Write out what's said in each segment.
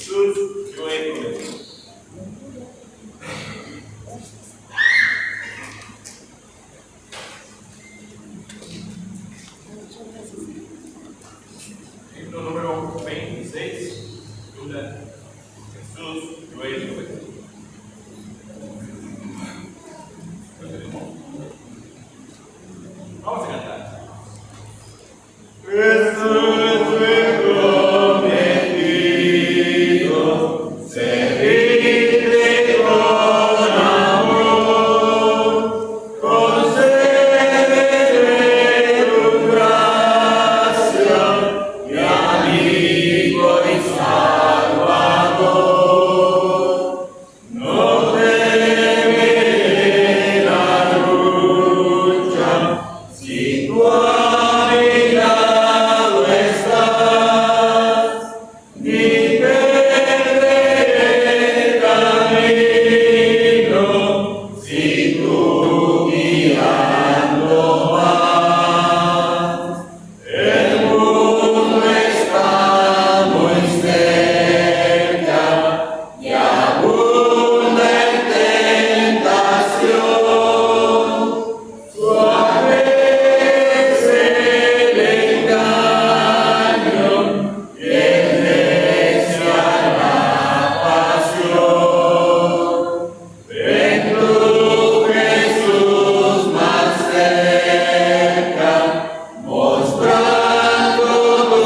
Jesús, yo he prometido. Ejemplo número 26. Jesús, yo he prometido. Vamos a cantar. Jesús me prometido servirte con amor, concederé tu gracia, mi amigo y Salvador. No temeré la lucha si tú a mi lado estás, ni perderé camino si tú guiando vas. El mundo está muy cerca y abunda en tentación. Suave es el engaño y el necio la pasión. Ven tú, Jesús, más cerca, mostrando tu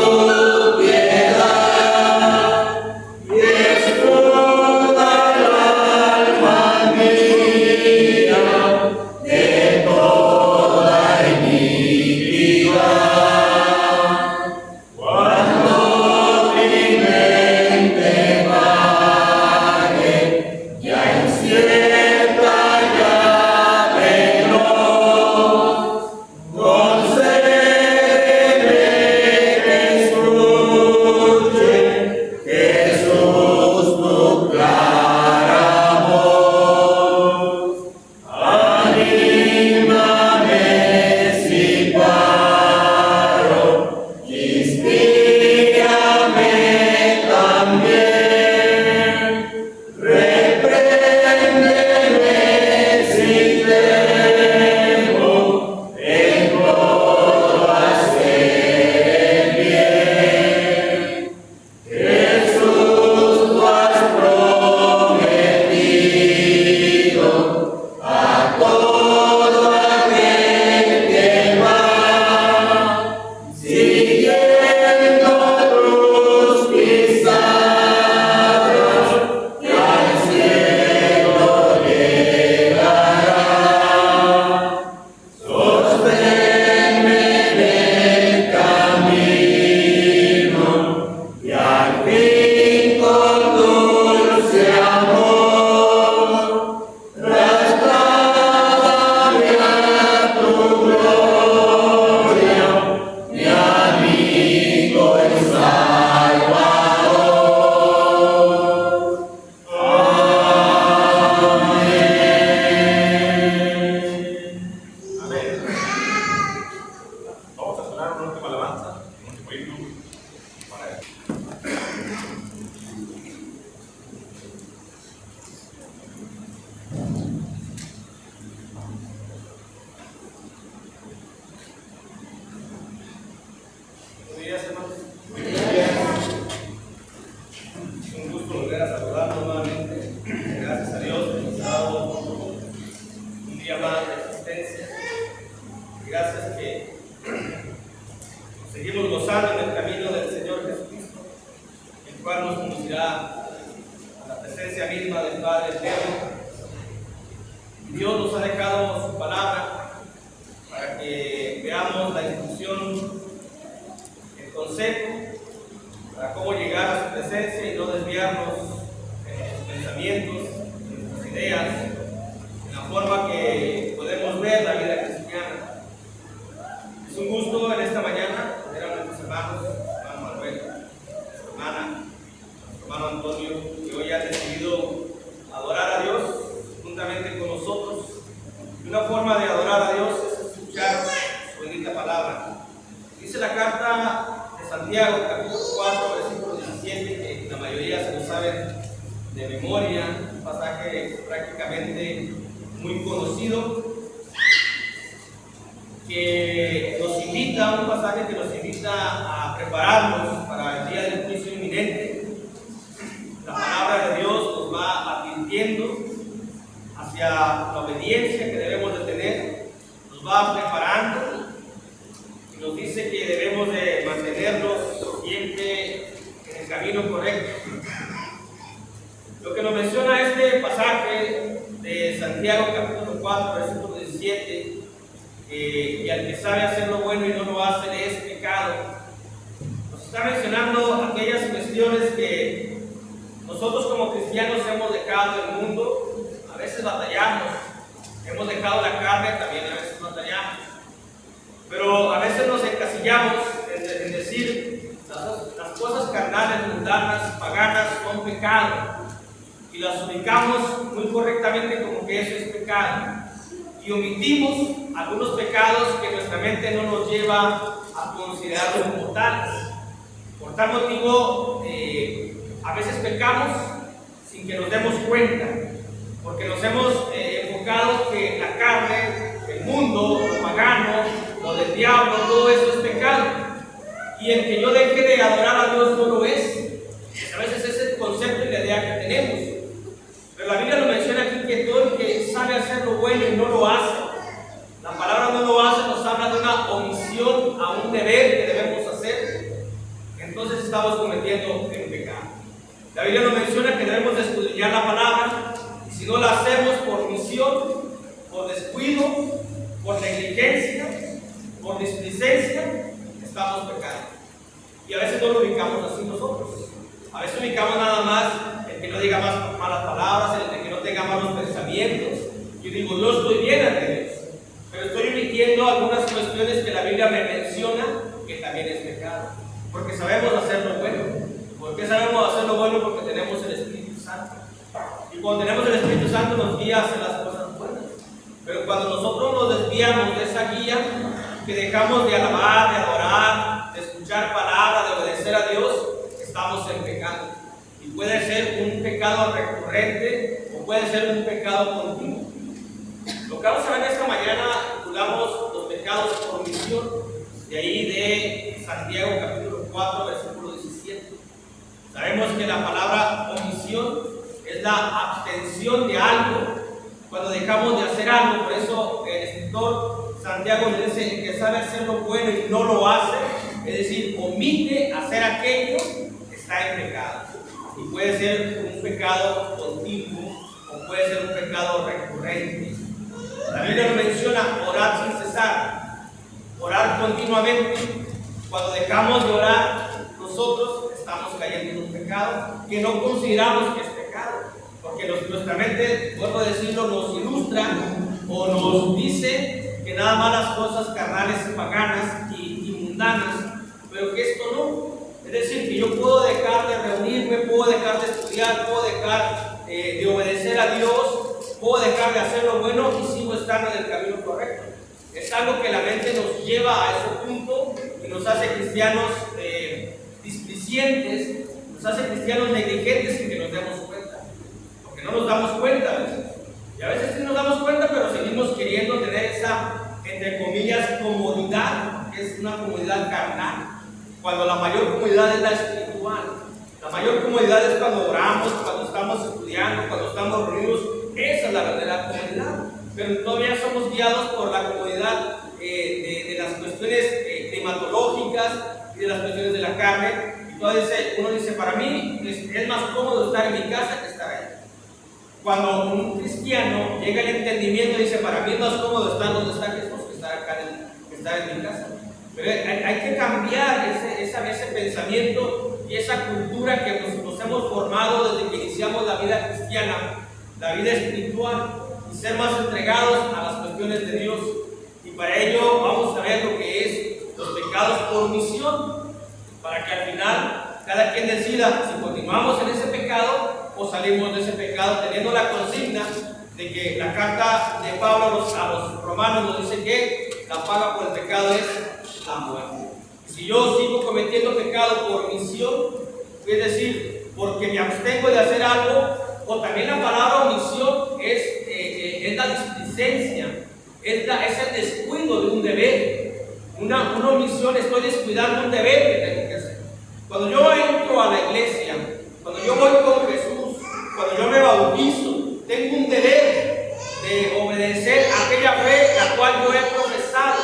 piedad, y escuda el alma mía de toda iniquidad. Cuando mi mente vague, ya incierta, ya veloz, concédeme que escuche, Jesús, tu clara voz. Anímame si paro, inspírame también, repréndeme si temo, en todo hacer el bien. Jesús, tú has prometido a todo aquel que va, siguiendo tus pisadas, que al cielo llegará. Sosténme en el camino y al fin con dulce amor trasládame a tu gloria, mi amigo y Salvador. Amén. Amén. Vamos a sonar una última alabanza, un último himno para él. Buenos días, hermanos. Es un gusto volver a saludarlos nuevamente. Gracias a Dios que nos ha dado un día más de existencia. Y gracias que seguimos gozando en el camino del Señor Jesucristo, el cual nos conducirá a la presencia misma del Padre Eterno. Dios nos ha dejado su palabra para que veamos la instrucción, el consejo para cómo llegar a su presencia y no desviarnos en nuestros pensamientos, en nuestras ideas, en la forma que podemos ver la vida cristiana. Es un gusto en esta mañana tener a nuestros hermanos, hermano Manuel, nuestra hermana, nuestro hermano Antonio, que hoy ha decidido adorar a Dios juntamente con nosotros. Y una forma de adorar a Dios es escuchar su bendita palabra. Dice la carta de Santiago, capítulo 4, versículo 17, que la mayoría se nos ha saben de memoria, un pasaje prácticamente muy conocido, que nos invita, un pasaje que nos invita a prepararnos para el día del juicio inminente. La palabra de Dios nos va advirtiendo hacia la obediencia que debemos de tener, nos va preparando y nos dice que debemos de mantenernos siempre en el camino correcto. Lo que nos menciona este pasaje de Santiago capítulo 4, versículo 17, y al que sabe hacer lo bueno y no lo hace le es pecado, nos está mencionando aquellas cuestiones que nosotros como cristianos hemos dejado el mundo. A veces batallamos, hemos dejado la carne, también a veces batallamos, pero a veces nos encasillamos en decir las cosas carnales, mundanas, paganas son pecado, y las ubicamos muy correctamente como que eso es pecado, y omitimos algunos pecados que nuestra mente no nos lleva a considerarlos como tales. Por tal motivo, a veces pecamos sin que nos demos cuenta, porque nos hemos enfocado que la carne, el mundo, lo pagano, lo del diablo, todo eso es pecado, y el que yo deje de adorar a Dios no lo es. A veces ese es el concepto y la idea que tenemos. Pero la Biblia lo menciona aquí, que todo el que sabe hacer lo bueno y no lo hace, la palabra no lo hace nos habla de una omisión a un deber que debemos hacer, entonces estamos cometiendo un pecado. La Biblia nos menciona que debemos de escudriñar la palabra, y si no la hacemos por omisión, por descuido, por negligencia, por displicencia, estamos pecando. Y a veces no lo ubicamos así nosotros. A veces ubicamos nada más el que no diga más malas palabras, el que no tenga malos pensamientos. Yo digo, yo estoy bien ante Dios, pero estoy omitiendo algunas cuestiones que la Biblia me menciona que también es pecado, porque sabemos hacer lo bueno. ¿Por qué sabemos hacer lo bueno? Porque tenemos el Espíritu Santo, y cuando tenemos el Espíritu Santo nos guía a hacer las cosas buenas. Pero cuando nosotros nos desviamos de esa guía, que dejamos de alabar, de adorar, de escuchar palabra, de obedecer a Dios, estamos en pecado. Y puede ser un pecado recurrente o puede ser un pecado continuo. Lo que vamos a ver esta mañana titulamos los pecados por omisión, de ahí de Santiago capítulo 4, versículo 17. Sabemos que la palabra omisión es la abstención de algo, cuando dejamos de hacer algo. Por eso el escritor Santiago le dice que sabe hacer lo bueno y no lo hace, es decir, omite hacer aquello, está en pecado. Y puede ser un pecado continuo o puede ser un pecado recurrente. La Biblia nos menciona orar sin cesar, orar continuamente. Cuando dejamos de orar, nosotros estamos cayendo en un pecado que no consideramos que es pecado, porque nuestra mente, vuelvo a decirlo, nos ilustra o nos dice que nada más las cosas carnales y paganas y mundanas, pero que esto no. Es decir, que yo puedo dejar de reunirme, puedo dejar de estudiar, puedo dejar de obedecer a Dios, puedo dejar de hacer lo bueno y sigo estando en el camino correcto. Es algo que la mente nos lleva a ese punto y nos hace cristianos displicientes, nos hace cristianos negligentes sin que nos demos cuenta, porque no nos damos cuenta a veces. Y a veces sí nos damos cuenta, pero seguimos queriendo tener esa, entre comillas, comodidad, que es una comodidad carnal, cuando la mayor comodidad es la espiritual. La mayor comodidad es cuando oramos, cuando estamos estudiando, cuando estamos reunidos. Esa es la verdadera comodidad. Pero todavía somos guiados por la comodidad de las cuestiones climatológicas y de las cuestiones de la carne. Y uno dice, para mí es más cómodo estar en mi casa que estar ahí. Cuando un cristiano llega al entendimiento y dice, para mí es más cómodo estar donde está Jesús que estar acá, que estar en mi casa. Pero hay que cambiar ese pensamiento y esa cultura que nos hemos formado desde que iniciamos la vida cristiana, la vida espiritual, y ser más entregados a las cuestiones de Dios. Y para ello vamos a ver lo que es los pecados por omisión, para que al final cada quien decida si continuamos en ese pecado o salimos de ese pecado, teniendo la consigna de que la carta de Pablo a los romanos nos dice que la paga por el pecado es la muerte. Si yo sigo cometiendo pecado por omisión, es decir, porque me abstengo de hacer algo, o también la palabra omisión es la displicencia, es el descuido de un deber. Una omisión, estoy descuidando un deber que tengo que hacer. Cuando yo entro a la iglesia, cuando yo voy con Jesús, cuando yo me bautizo, tengo un deber de obedecer aquella fe la cual yo he profesado.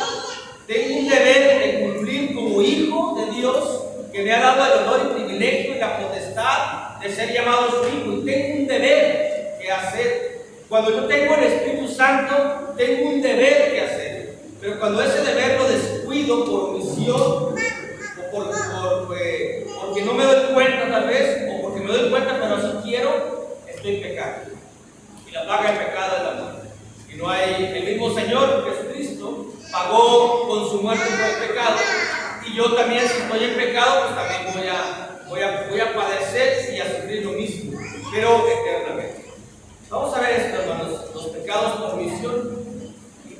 Tengo un deber de cumplir como hijo de Dios, que me ha dado el honor y privilegio y la potestad de ser llamado su hijo. Y tengo un deber que hacer. Cuando yo tengo el Espíritu Santo, tengo un deber que hacer. Pero cuando ese deber lo descuido por omisión, o porque no me doy cuenta tal vez, o porque me doy cuenta pero así quiero, estoy pecando. Y la paga del pecado es la muerte. Y no hay, el mismo Señor Jesucristo pagó con su muerte por el pecado. Y yo también, si estoy en pecado, pues también voy a padecer y a sufrir lo mismo, pero eternamente. Vamos a ver esto, hermanos, los pecados por omisión,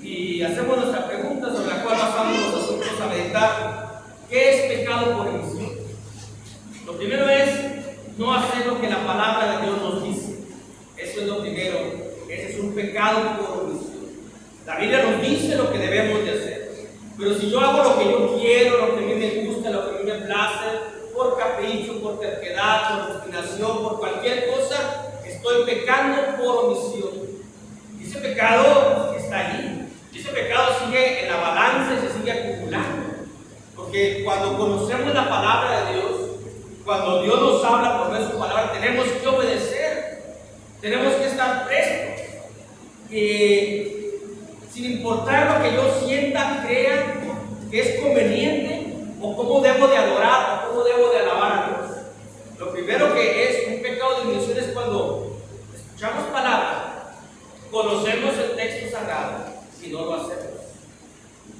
y hacemos nuestra pregunta sobre la cual basamos los asuntos a meditar. ¿Qué es pecado por omisión? Lo primero es no hacer lo que la palabra de Dios nos dice. Eso es lo primero. Ese es un pecado por omisión. La Biblia nos dice lo que debemos de hacer, pero si yo hago lo que yo quiero, lo que a mí me gusta, lo que a mí me place, por capricho, por terquedad, por obstinación, por cualquier cosa, estoy pecando por omisión. Y ese pecado está allí. Y ese pecado sigue en la balanza y se sigue acumulando. Porque cuando conocemos la palabra de Dios, cuando Dios nos habla por medio de su palabra, tenemos que obedecer. Tenemos que estar prestos. Sin importar lo que yo sienta, crea que es conveniente, o cómo debo de adorar, o cómo debo de alabar a Dios. Lo primero que es un pecado de omisión es cuando escuchamos palabras, conocemos el texto sagrado y no lo hacemos.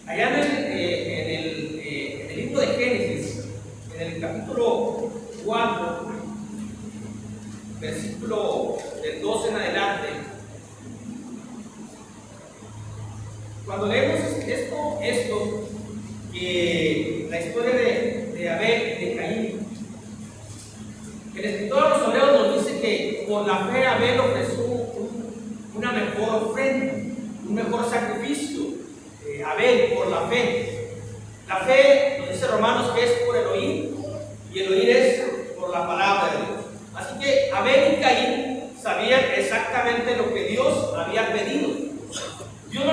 Allá en el libro de Génesis, en el capítulo 4, versículo del 12 en adelante, cuando leemos esto, que la historia de Abel y de Caín, el escritor de los Hebreos nos dice que por la fe Abel ofreció una mejor ofrenda, un mejor sacrificio. Abel, por la fe. La fe, nos dice Romanos, que es por el oír, y el oír es por la palabra de Dios. Así que Abel y Caín sabían exactamente lo que Dios había pedido. Dios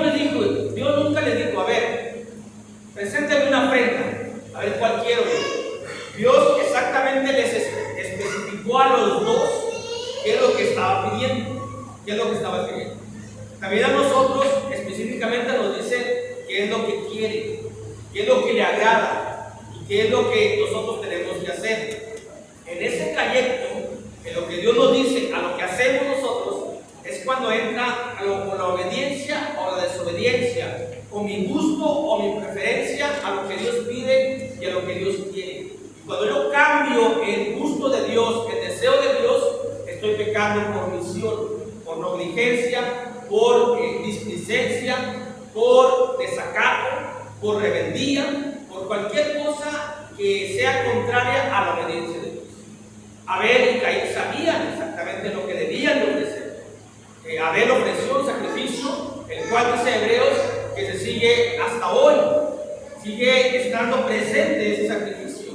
nunca le dijo, a ver, preséntame una ofrenda, a ver cuál quiero yo. Dios exactamente les especificó a los dos qué es lo que estaba pidiendo, También a nosotros específicamente nos dice qué es lo que quiere, qué es lo que le agrada y qué es lo que nosotros tenemos que hacer. En ese trayecto, en lo que Dios nos dice, a lo que hacemos nosotros, es cuando entra o la obediencia o la desobediencia, o mi gusto o mi preferencia a lo que Dios pide y a lo que Dios quiere. Y cuando yo cambio el gusto de Dios, el deseo de Dios, estoy pecando por omisión, por negligencia, por displicencia, por desacato, por rebeldía, por cualquier cosa que sea contraria a la obediencia de Dios. Abel y Caín sabían exactamente lo que debían de ofrecer. Abel ofreció un sacrificio, el cual dice Hebreos que se sigue hasta hoy, sigue estando presente ese sacrificio.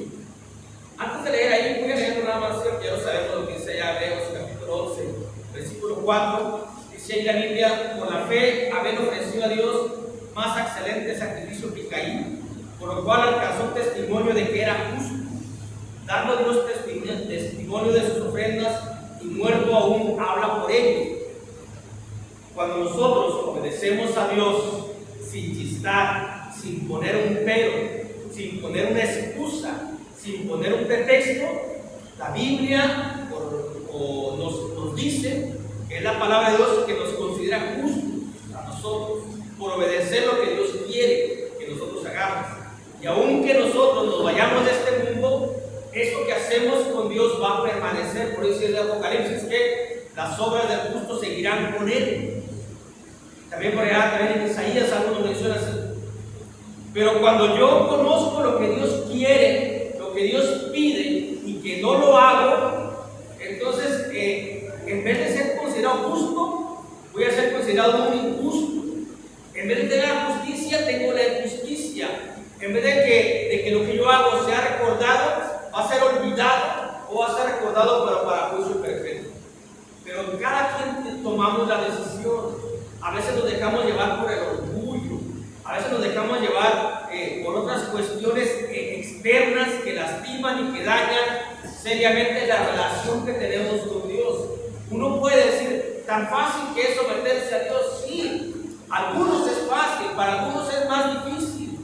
Antes de leer ahí, voy a leer nada más, quiero saber lo que dice ya Hebreos capítulo 11, versículo 4. Dice ahí la Biblia: por la fe Abel ofreció a Dios más excelente sacrificio que Caín, por lo cual alcanzó testimonio de que era justo, dando a Dios testimonio de sus ofrendas, y muerto aún habla por ello. Cuando nosotros obedecemos a Dios sin chistar, sin poner un pero, sin poner una excusa, sin poner un pretexto, la Biblia nos dice que es la palabra de Dios que nos considera justos a nosotros por obedecer lo que Dios quiere que nosotros hagamos. Y aunque nosotros nos vayamos de este mundo, eso que hacemos con Dios va a permanecer. Por eso dice el Apocalipsis que las obras del justo seguirán con él. También por allá, también en Isaías algo nos menciona así. Pero cuando yo conozco lo que Dios quiere, lo que Dios pide, y que no lo hago, considerado justo, voy a ser considerado un injusto. En vez de tener la justicia, tengo la injusticia. En vez de que lo que yo hago sea recordado, va a ser olvidado o va a ser recordado pero para juicio perfecto. Pero cada quien tomamos la decisión. A veces nos dejamos llevar por el orgullo, a veces nos dejamos llevar por otras cuestiones externas que lastiman y que dañan seriamente la relación que tenemos con Dios. Uno puede decir, tan fácil que es someterse a Dios. Sí, algunos es fácil, para algunos es más difícil,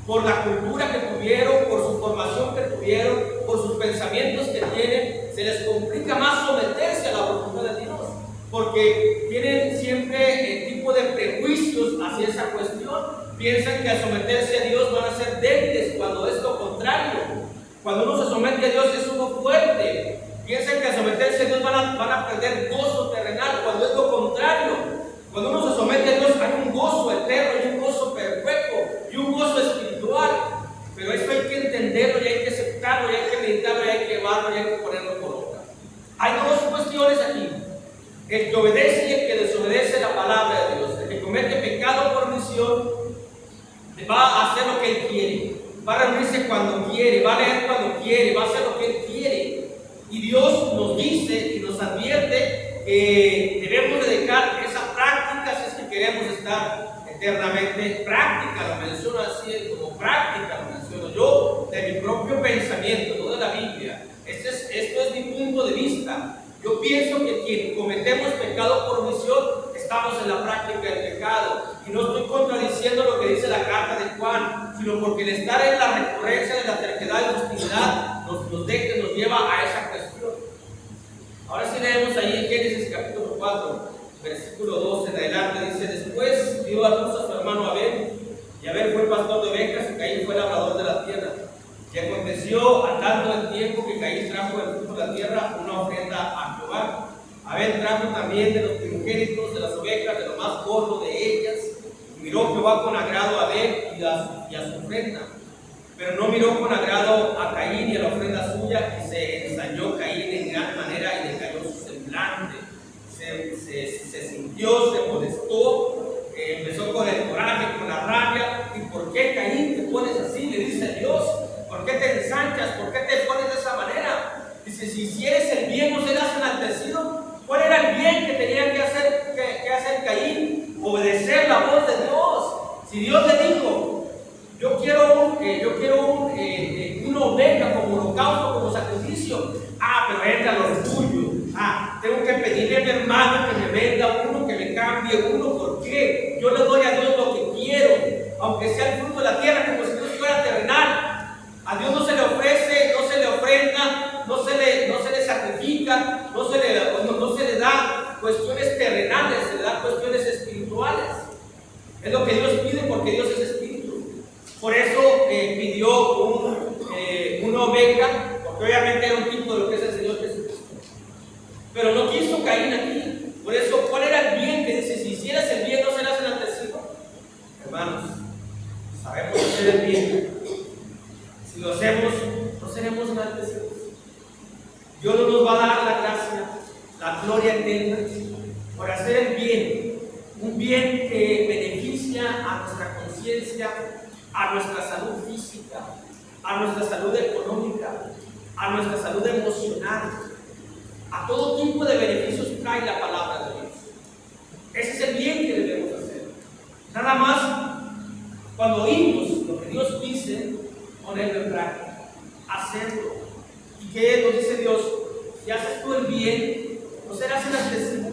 por la cultura que tuvieron, por su formación que tuvieron, por sus pensamientos que tienen, se les complica más someterse a la voluntad de Dios, porque tienen siempre el tipo de prejuicios hacia esa cuestión. Piensan que al someterse a Dios van a ser débiles, cuando es lo contrario. Cuando uno se somete a Dios es uno fuerte. Piensan que al someterse a Dios van a perder gozo terrenal, cuando es lo contrario. Cuando uno se somete a Dios hay un gozo eterno y un gozo perpetuo y un gozo espiritual. Pero eso hay que entenderlo y hay que aceptarlo y hay que meditarlo y hay que llevarlo y hay que ponerlo por obra. Hay dos cuestiones aquí: el que obedece y el que desobedece la palabra de Dios. El que comete pecado por omisión va a hacer lo que él quiere, va a reunirse cuando quiere, va a leer cuando quiere, va a hacer lo que él quiere. Y Dios nos dice y nos advierte que debemos dedicar esa práctica si es que queremos estar eternamente. Práctica, lo menciono así, como práctica lo menciono yo, de mi propio pensamiento, no de la Biblia. Esto es mi punto de vista. Yo pienso que quien cometemos pecado por omisión, estamos en la práctica del pecado. Y no estoy contradiciendo lo que dice la carta de Juan, sino porque el estar en la recurrencia de la terquedad y hostilidad nos lleva a esa cuestión. Ahora sí leemos ahí en Génesis capítulo 4, versículo 12 en adelante. Dice: después dio a luz a su hermano Abel, y Abel fue pastor de ovejas y Caín fue labrador de la tierra. Y aconteció, andando el tiempo, que Caín trajo del fruto de la tierra una ofrenda a Jehová. Abel trajo también de los primogénitos de las ovejas, de lo más gordo de ellas. Y miró Jehová con agrado a Abel y a su ofrenda. Pero no miró con agrado a Caín y a la ofrenda suya, y se ensañó Caín en gran manera y le cayó su semblante. Se sintió, se molestó, empezó con el coraje, con la rabia. ¿Y por qué, Caín, te pones así?, le dice a Dios. ¿Por qué te ensanchas? ¿Por qué te pones de esa manera? Dice: si hicieres el bien, ¿no serás enaltecido? ¿Cuál era el bien que tenía que hacer Caín? Obedecer la voz de Dios. Si Dios le dijo: yo quiero una oveja como holocausto, como sacrificio. Pero entra el orgullo. Tengo que pedirle a mi hermano que me venda uno, que me cambie uno. ¿Por qué? Yo le doy a Dios lo que quiero, aunque sea el fruto de la tierra, como si Dios fuera terrenal. A Dios no se le ofrece, no se le ofrenda, no se le sacrifica, no se le da cuestiones terrenales, se le da cuestiones espirituales. Es lo que Dios pide, porque Dios es espíritu. Por eso pidió una oveja, porque obviamente era un tipo de lo que es el Señor Jesucristo. Pero no quiso Caín aquí. Por eso, ¿cuál era el bien que dice: si hicieras el bien, no serás enaltecido? Hermanos, sabemos hacer el bien. Si lo hacemos, no seremos enaltecidos. Dios no nos va a dar la gracia, la gloria eterna, por hacer el bien, un bien que beneficia a nuestra conciencia, a nuestra salud física, a nuestra salud económica, a nuestra salud emocional. A todo tipo de beneficios trae la palabra de Dios. Ese es el bien que debemos hacer. Nada más, cuando oímos lo que Dios dice, ponerlo en práctica, hacerlo. ¿Y qué nos dice Dios? Si haces tú el bien, no serás enaltecido.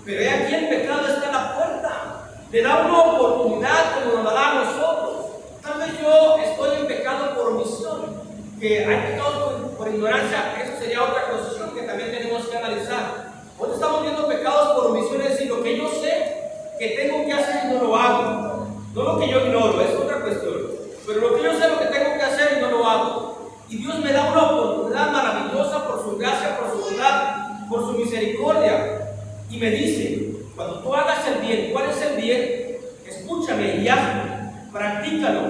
Pero he aquí, el pecado está a la puerta. Le da una oportunidad como nos la da a nosotros. Tal vez yo estoy en pecado por omisión, que hay pecados por ignorancia. Eso sería otra cuestión que también tenemos que analizar. Hoy estamos viendo pecados por omisión, es decir, lo que yo sé que tengo que hacer y no lo hago. No lo que yo ignoro, es otra cuestión. Pero lo que yo sé lo que tengo que hacer y no lo hago. Y Dios me da una oportunidad maravillosa por su gracia, por su bondad, por su misericordia. Y me dice: cuando tú hagas el bien, ¿cuál es el bien? Escúchame y hazlo, practícalo,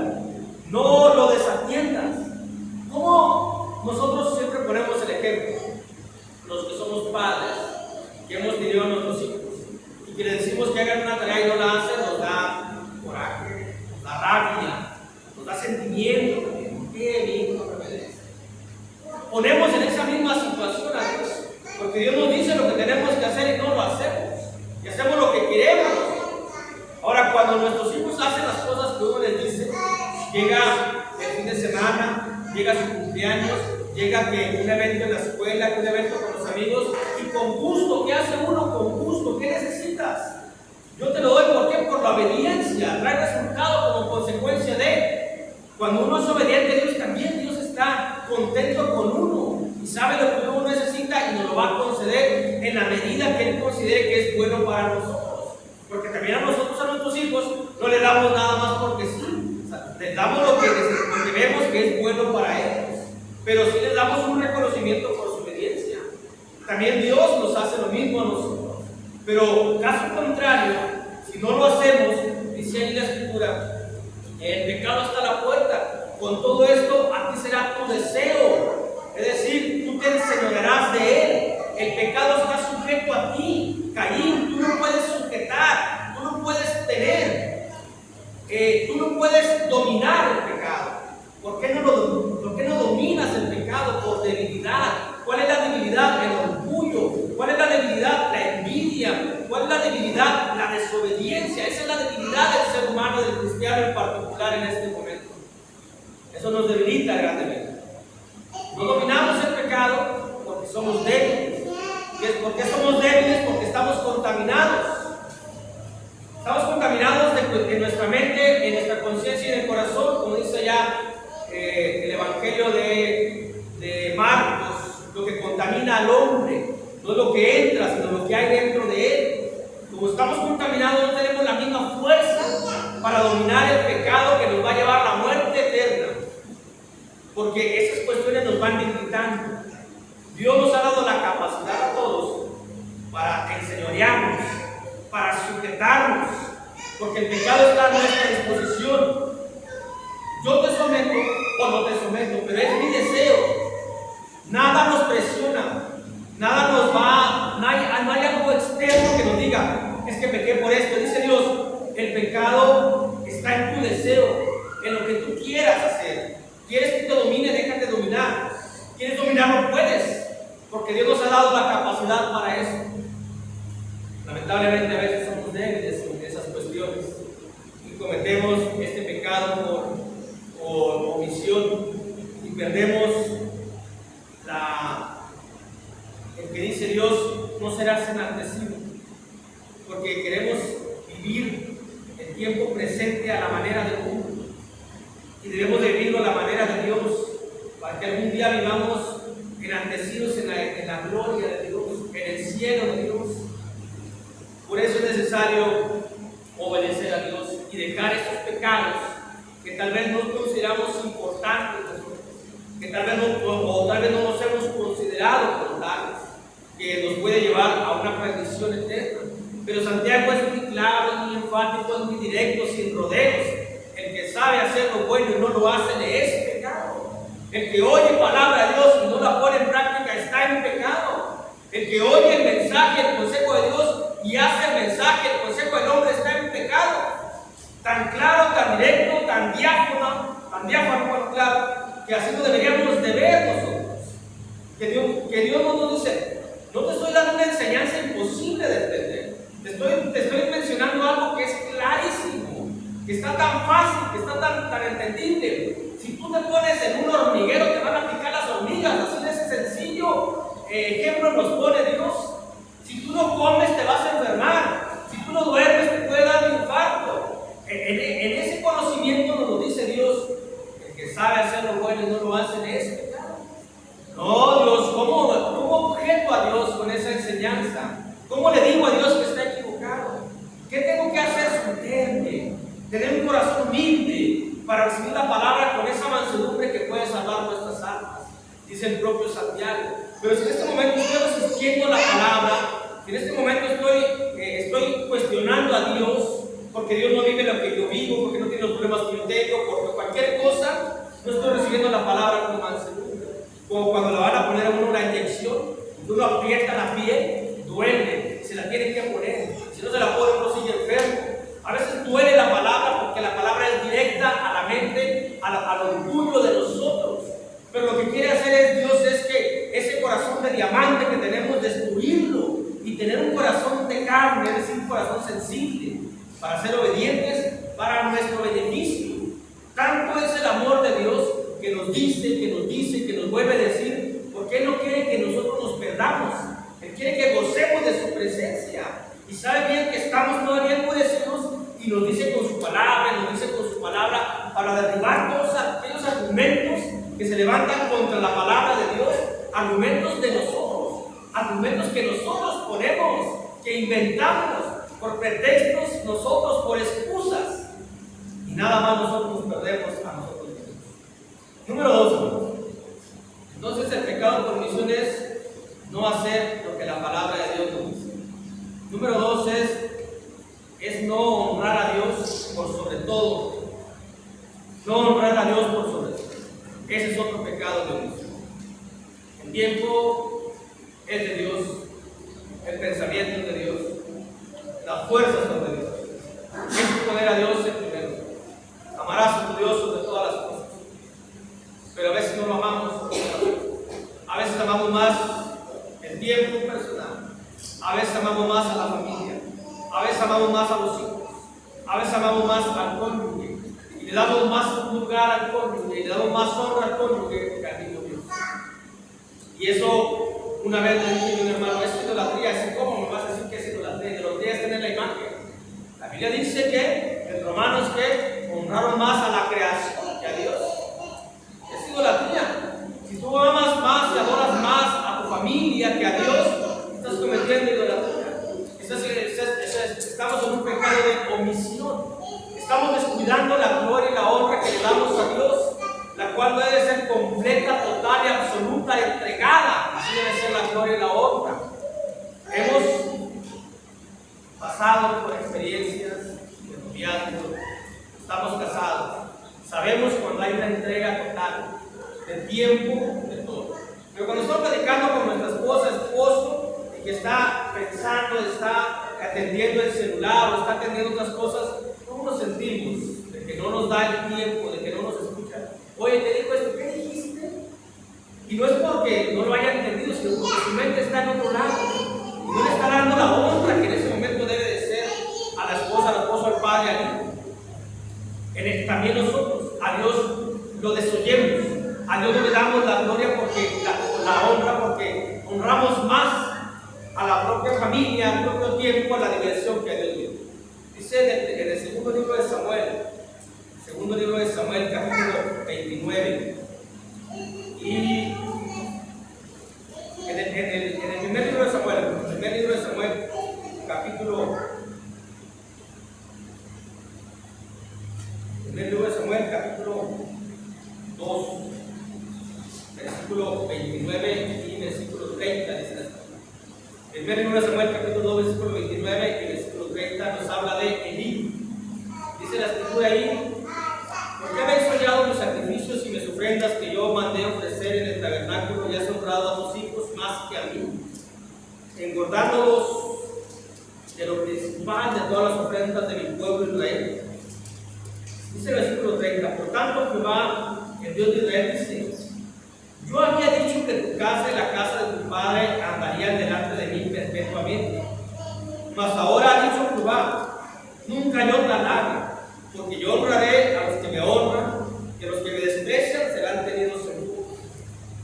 no lo desatiendas. ¿Cómo nosotros siempre ponemos el ejemplo? Los que somos padres, que hemos tenido ponemos en esa misma situación a Dios, porque Dios nos dice lo que tenemos que hacer y no lo hacemos, y hacemos lo que queremos. Ahora, cuando nuestros hijos hacen las cosas que uno les dice, llega el fin de semana, llega su cumpleaños, llega que un evento en la escuela, que un evento con los amigos, y con gusto, ¿qué hace uno con gusto? ¿Qué necesitas? Yo te lo doy, ¿por qué? Por la obediencia, trae resultado como consecuencia de. Cuando uno es obediente a Dios, también Dios está contento con uno y sabe lo que uno necesita y nos lo va a conceder en la medida que Él considere que es bueno para nosotros. Porque también a nosotros, a nuestros hijos, no le damos nada más porque sí. O sea, les damos lo que vemos que es bueno para ellos, pero sí les damos un reconocimiento por su obediencia. También Dios nos hace lo mismo a nosotros. Pero caso contrario, si no lo hacemos, dice ahí la Escritura, el pecado está a la puerta. Con todo esto, a ti será tu deseo. Es decir, tú te enseñorearás de él. El pecado está sujeto a ti. Caín, tú no puedes sujetar, tú no puedes tener, tú no puedes dominar el pecado. ¿Por qué no dominas el pecado? Por debilidad. ¿Cuál es la debilidad? El orgullo. ¿Cuál es la debilidad? La envidia. ¿Cuál es la debilidad? La desobediencia. Esa es la debilidad del ser humano, del cristiano en particular en este momento. Eso nos debilita grandemente. No dominamos el pecado porque somos débiles. ¿Por qué somos débiles? Porque estamos contaminados. Estamos contaminados en nuestra mente, en nuestra conciencia y en el corazón, como dice ya el Evangelio de Marcos. Lo que contamina al hombre no es lo que entra, sino lo que hay dentro de él. Como estamos contaminados, no tenemos la misma fuerza para dominar el pecado que nos va a llevar a la muerte eterna, porque esas cuestiones nos van debilitando. Dios nos ha dado la capacidad a todos para enseñorearnos, para sujetarnos, porque el pecado está a nuestra disposición. Yo te someto o no te someto, pero es mi deseo. Nada nos presiona, nada nos va, no hay algo externo que nos diga, es que pequé por esto. Dice Dios, el pecado está en tu deseo, en lo que tú quieras hacer. ¿Quieres que te domine? Déjate dominar. ¿Quieres dominar? No puedes, porque Dios nos ha dado la capacidad para eso. Lamentablemente a veces somos débiles en esas cuestiones y cometemos este pecado por omisión y perdemos el que dice Dios, no serás enaltecido, porque queremos vivir el tiempo presente a la manera del mundo y debemos de vivirlo a la manera de Dios, para que algún día vivamos enaltecidos en la gloria de Dios, en el cielo de Dios. Por eso es necesario obedecer a Dios y dejar esos pecados que tal vez no consideramos importantes, que tal vez no nos hemos considerado como tales, que nos puede llevar a una perdición eterna. Pero Santiago es muy claro, es muy enfático, es muy directo, sin rodeos. El que sabe hacer lo bueno y no lo hace le es pecado. El que oye palabra de Dios y no la pone en práctica está en pecado. El que oye el mensaje, el consejo de Dios y hace el mensaje, el consejo del hombre está en pecado. Tan claro, tan directo, tan diáfano, claro, que así lo deberíamos de ver nosotros. Que Dios no nos dice, no te estoy dando una enseñanza imposible de entender. Te estoy mencionando algo que es clarísimo, que está tan fácil, que está tan entendible. Si tú te pones en un hormiguero, te van a picar las hormigas, así de ese sencillo ejemplo nos pone Dios. Si tú no comes, te vas a enfermar. Si tú no duermes, te puede dar un infarto. En ese conocimiento nos lo dice Dios. El que sabe hacer lo bueno y no lo hace es pecado. No, Dios, ¿cómo objeto a Dios con esa enseñanza? ¿Cómo le digo a Dios que está equivocado? ¿Qué tengo que hacer? Someterme, tener un corazón humilde para recibir la palabra con esa mansedumbre que puede salvar nuestras almas, dice el propio Santiago. Pero si en este momento estoy resistiendo la palabra, si en este momento estoy cuestionando a Dios, porque Dios no vive lo que yo vivo, porque no tiene los problemas que yo tengo, porque cualquier cosa, no estoy recibiendo la palabra con mansedumbre. Como cuando la van a poner a uno una inyección, uno aprieta la piel, duele, se la tienen que poner. Si no se la pone, uno sigue enfermo. A veces duele la palabra porque la palabra es directa a la mente, al orgullo de nosotros. Pero lo que quiere hacer Dios es para ser obedientes, para nuestro beneficio. Tanto es el amor de Dios que nos dice, que nos vuelve a decir, porque Él no quiere que nosotros nos perdamos. Él quiere que gocemos de su presencia. Y sabe bien que estamos todavía endurecidos y nos dice con su palabra, para derribar todos aquellos argumentos que se levantan contra la palabra de Dios, argumentos de nosotros, argumentos que nosotros ponemos, que inventamos por pretextos, nosotros por excusas, y nada más nosotros nos perdemos a nosotros mismos. Número 2. Entonces el pecado por omisión es no hacer lo que la palabra de Dios nos dice. Número 2 es no honrar a Dios por sobre todo. No honrar a Dios por sobre todo. Ese es otro pecado de omisión. El tiempo es de Dios, el pensamiento es de Dios, las fuerzas son de Dios. Es poner a Dios en primer lugar. Amarás a tu Dios sobre todas las cosas. Pero a veces no lo amamos. A veces amamos más el tiempo personal. A veces amamos más a la familia. A veces amamos más a los hijos. A veces amamos más al cónyuge. Y le damos más lugar al cónyuge. Y le damos más honra al cónyuge que al mismo Dios. Y eso, una vez le dije a un hermano, es idolatría. Dice, ¿cómo me vas a decir que es idolatría? Idolatría es tener la imagen. La Biblia dice que en Romanos que honraron más a la creación que a Dios. Es idolatría. Si tú amas más y adoras más a tu familia que a Dios, estás cometiendo idolatría. Estamos en un pecado de omisión. Estamos descuidando la gloria y la honra que le damos a Dios, la cual debe ser completa, total y absoluta, entregada. Así debe ser la gloria y la honra. Hemos pasado por experiencias de noviazgo, estamos casados, sabemos cuando hay una entrega total de tiempo, de todo. Pero cuando estamos platicando con nuestra esposa, esposo, y que está pensando, está atendiendo el celular o está atendiendo otras cosas, ¿cómo nos sentimos? De que no nos da el tiempo, de que no nos escucha. Oye, te digo esto, ¿qué dijiste? Y no es porque no lo haya entendido, sino porque su mente está en otro lado. Y no le está dando la honra que en ese momento debe de ser a la esposa, al esposo, al padre, al hijo. También nosotros, a Dios lo desoyemos. A Dios no le damos la gloria porque la honra, porque honramos más a la propia familia, al propio tiempo, a la diversión que a Dios dio. Dice en el segundo libro de Samuel, capítulo 29. Y en el primer libro de Samuel, capítulo 2, versículo 29 y versículo 30, dice la Escritura. El primer libro de Samuel, capítulo 2, versículo 29 y versículo 30 nos habla de Elí. Dice la Escritura ahí: ¿por qué habéis fallado mis sacrificios y mis ofrendas que yo mandé ofrecer en el tabernáculo, y has honrado a tus hijos más que a mí, engordándolos de lo principal de todas las ofrendas de mi pueblo Israel? Dice el versículo 30: por tanto Jehová, el Dios de Israel, dice: yo había dicho que tu casa y la casa de tu padre andarían delante de mí perpetuamente. Mas ahora ha dicho Jehová: nunca yo te alabe, porque yo honraré a los que me honran, y a los que me desprecian serán tenidos en poco.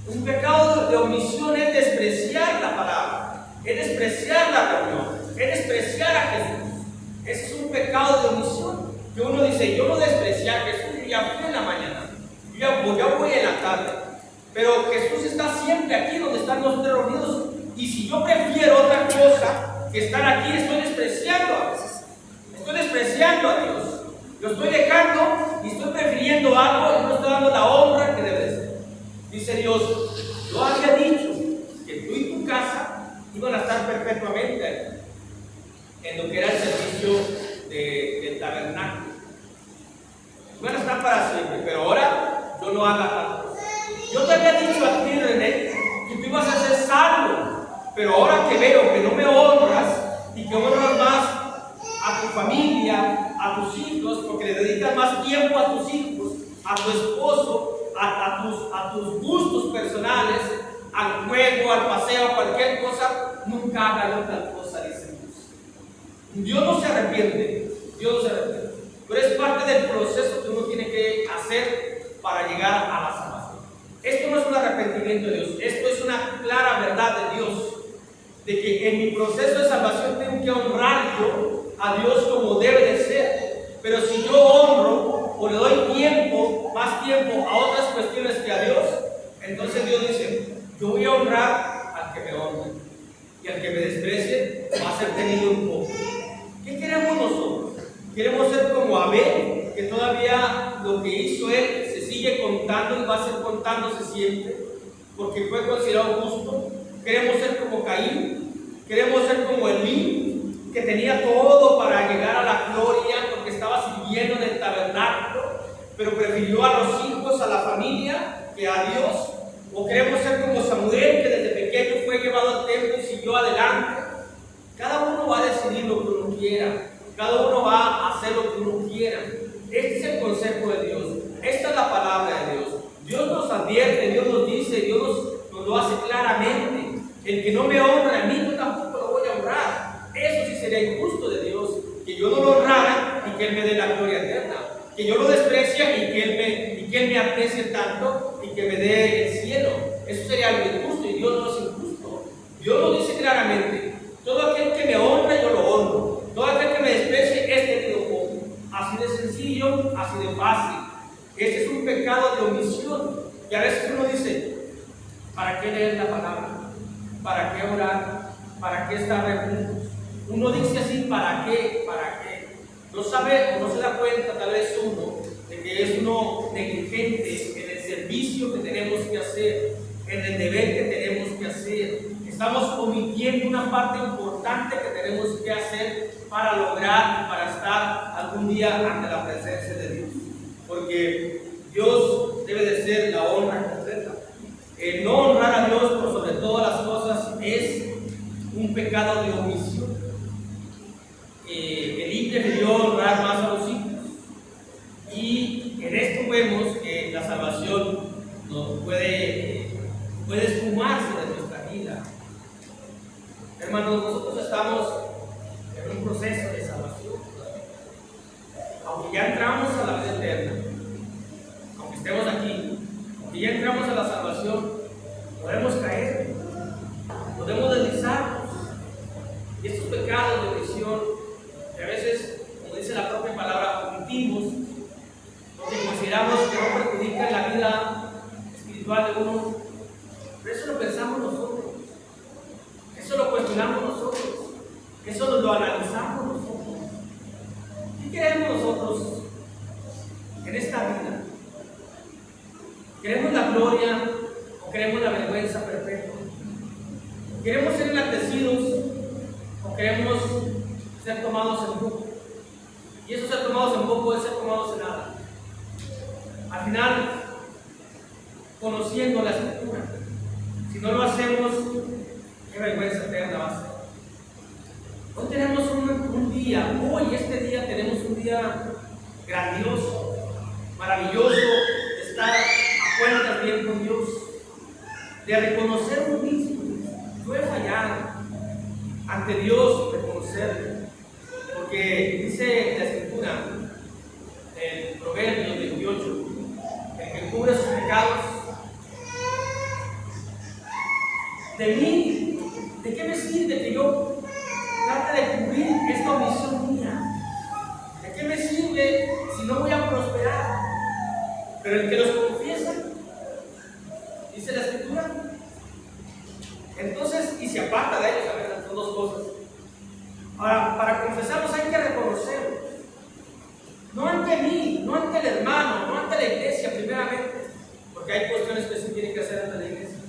Un pecado de omisión es despreciar la palabra, es despreciar la reunión, es despreciar a Jesús. Ese es un pecado de omisión. Que uno dice: yo no desprecié a Jesús, yo ya fui en la mañana, yo ya voy en la tarde. Pero Jesús está siempre aquí donde están nosotros reunidos. Y si yo prefiero otra cosa que estar aquí, estoy despreciando a veces. Estoy despreciando a Dios. Lo estoy dejando y estoy prefiriendo algo y no estoy dando la honra que debe ser. Dice Dios: yo había dicho que tú y tu casa iban a estar perpetuamente ahí, en lo que era el servicio del tabernáculo. Iban a estar para siempre, pero ahora yo no haga tanto. Yo te había dicho a ti, René, que tú ibas a ser salvo, pero ahora que veo que no me honras y que honras más a tu familia, a tus hijos, porque le dedicas más tiempo a tus hijos, a tu esposo, a tus gustos personales, al juego, al paseo, cualquier cosa, nunca haga yo tal cosa, dice Dios. Dios no se arrepiente. Dios se arrepiente. Pero es parte del proceso que uno tiene que hacer para llegar a la salvación. Esto no es un arrepentimiento de Dios, esto es una clara verdad de Dios, de que en mi proceso de salvación tengo que honrar yo a Dios como debe de ser. Pero si yo honro o le doy tiempo, más tiempo a otras cuestiones que a Dios, entonces Dios dice, yo voy a honrar al que me honre, y al que me desprecie va a ser tenido un poco. ¿Qué queremos nosotros? Queremos ser como Abel, que todavía lo que hizo él se sigue contando y va a ser contándose siempre, porque fue considerado justo. Queremos ser como Caín, queremos ser como Elí, que tenía todo para llegar a la gloria porque estaba sirviendo en el tabernáculo, pero prefirió a los hijos, a la familia, que a Dios. O queremos ser como Samuel, que desde pequeño fue llevado al templo y siguió adelante. Cada uno va a decidir lo que uno quiera, cada uno va a hacer lo que uno quiera. Este es el consejo de Dios, esta es la palabra de Dios. Dios nos advierte, Dios nos dice, Dios nos lo hace claramente. El que no me honra a mí, yo tampoco lo voy a honrar. Eso sí sería injusto de Dios, que yo no lo honrara y que Él me dé la gloria eterna, que yo lo desprecie y que Él me aprecie tanto y que me dé el cielo. Eso sería algo injusto, y Dios no es injusto. Dios lo dice claramente: todo aquel que me honra, yo lo honro; todo aquel que me desprecie, es tenido poco. Así de sencillo, así de fácil. Este es un pecado de omisión, y a veces uno dice: ¿para qué leer la palabra? ¿Para qué orar? ¿Para qué estar reunidos? Uno dice así: ¿para qué? ¿Para qué? No sabe o no se da cuenta, tal vez uno, de que es uno negligente en el servicio que tenemos que hacer, en el deber que tenemos que hacer. Estamos omitiendo una parte importante que tenemos que hacer para lograr, para estar algún día ante la presencia de Dios. Porque Dios debe de ser la honra completa. El no honrar a Dios por sobre todas las cosas es un pecado de omisión. Elí prefirió honrar más a los hijos, y en esto vemos que la salvación no puede esfumarse de nuestra vida. Hermanos, nosotros estamos en un proceso de salvación. Aunque ya entramos a la vida eterna, aunque estemos aquí, aunque ya entramos a la salvación, podemos caer, podemos deslizarnos. Y estos pecados de omisión, que a veces, como dice la propia palabra, omitimos, porque consideramos que no perjudican la vida espiritual de uno, pero eso lo pensamos nosotros, eso lo cuestionamos nosotros, eso lo analizamos nosotros. ¿Qué queremos nosotros en esta vida? ¿Queremos la gloria o queremos la vergüenza perpetua? ¿Queremos ser enaltecidos o queremos ser tomados en poco? Y eso, ser tomados en poco, es ser tomados en nada. Al final, conociendo la Escritura, si no lo hacemos, qué vergüenza eterna va a ser. Hoy tenemos un día, este día tenemos un día grandioso, maravilloso, de estar a cuentas bien con Dios, de reconocer uno mismo. Yo he fallado ante Dios, reconocerlo, porque dice la Escritura en Proverbios 28, el que cubre sus pecados, de mí, ¿de qué me sirve que yo trate de cubrir esta omisión mía? ¿De qué me sirve si no voy a prosperar? Pero el que los confiesa, dice la Escritura, entonces, y se aparta de ellos. A ver, son dos cosas. Ahora, para confesarlos hay que reconocerlo, no ante mí, no ante el hermano, no ante la iglesia primeramente, porque hay cuestiones que se tienen que hacer ante la iglesia,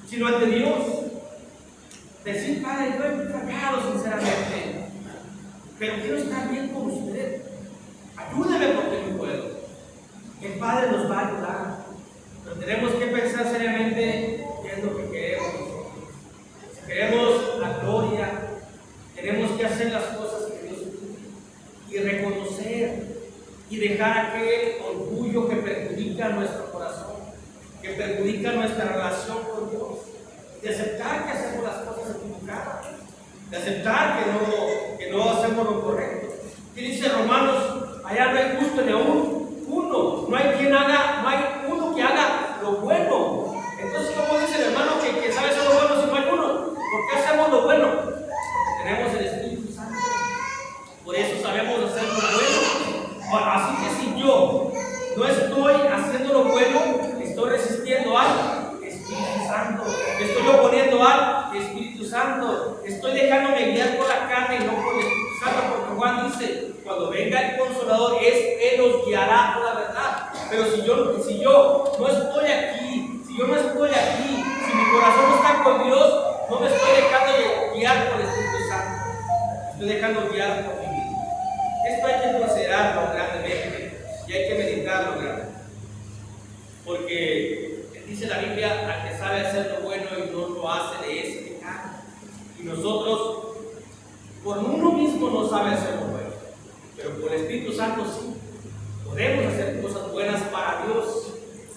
sino ante Dios. Decir: Padre, yo he fallado sinceramente, pero quiero estar bien con usted, ayúdeme porque no puedo. El Padre nos va a ayudar, pero tenemos que pensar seriamente qué es lo que queremos. Si queremos la gloria, tenemos que hacer las cosas que Dios pide y reconocer y dejar aquel orgullo que perjudica nuestro corazón, que perjudica nuestra relación con Dios, de aceptar que hacemos las cosas equivocadas, de aceptar que no hacemos lo correcto. ¿Qué dice al Espíritu Santo. Estoy dejándome guiar por la carne y no por el Espíritu Santo, porque Juan dice, cuando venga el Consolador, Él os guiará por la verdad. Pero si yo no estoy aquí, si mi corazón no está con Dios, no me estoy dejando guiar por el Espíritu Santo. Estoy dejando guiar por mi vida. Esto hay que considerarlo grandemente y hay que meditarlo grandemente. Porque dice la Biblia, al que sabe hacer lo bueno y no lo hace, de ese pecado. Y nosotros, por uno mismo no sabe hacer lo bueno, pero por el Espíritu Santo sí. Podemos hacer cosas buenas para Dios.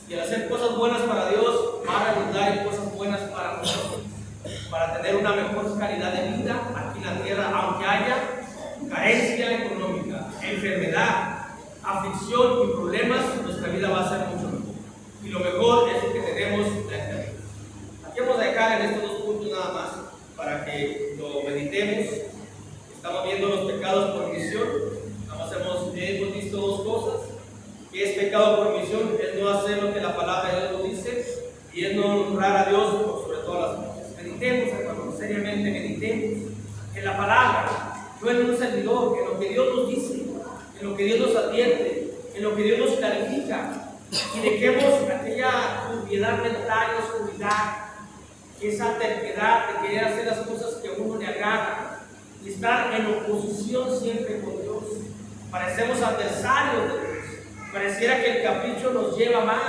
Y al hacer cosas buenas para Dios, va a redundar en cosas buenas para nosotros. Para tener una mejor calidad de vida aquí en la tierra, aunque haya carencia económica, enfermedad, aflicción y problemas, nuestra vida va a ser mucho mejor. Y lo mejor es que tenemos la eternidad. Aquí vamos a dejar en estos dos puntos nada más para que lo meditemos. Estamos viendo los pecados por omisión. Hemos visto dos cosas. ¿Qué es pecado por omisión? Es no hacer lo que la palabra de Dios nos dice y es no honrar a Dios por sobre todas las cosas. Meditemos, hermanos, seriamente meditemos en la palabra, no en un servidor, en lo que Dios nos dice, en lo que Dios nos advierte, en lo que Dios nos clarifica. Y dejemos aquella turbiedad mental y oscuridad, esa terquedad de querer hacer las cosas que a uno le agrada y estar en oposición siempre con Dios. Parecemos adversarios de Dios. Pareciera que el capricho nos lleva más.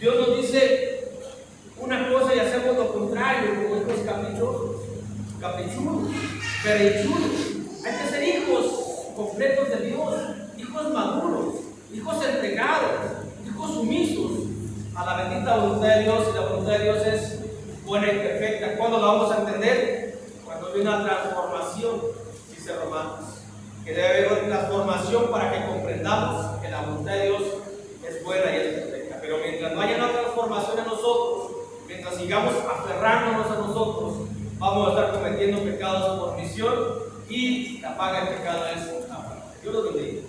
Dios nos dice una cosa y hacemos lo contrario, como estos caprichudos, berrinchudos. Hay que ser hijos completos de Dios, hijos maduros, hijos entregados, hijos sumisos a la bendita voluntad de Dios. Y la voluntad de Dios es buena y perfecta. ¿Cuándo la vamos a entender? Cuando hay una transformación, dice Romanos, que debe haber una transformación para que comprendamos que la voluntad de Dios es buena y es perfecta. Pero mientras no haya una transformación en nosotros, mientras sigamos aferrándonos a nosotros, vamos a estar cometiendo pecados por omisión y la paga del pecado es la muerte. Dios los bendiga.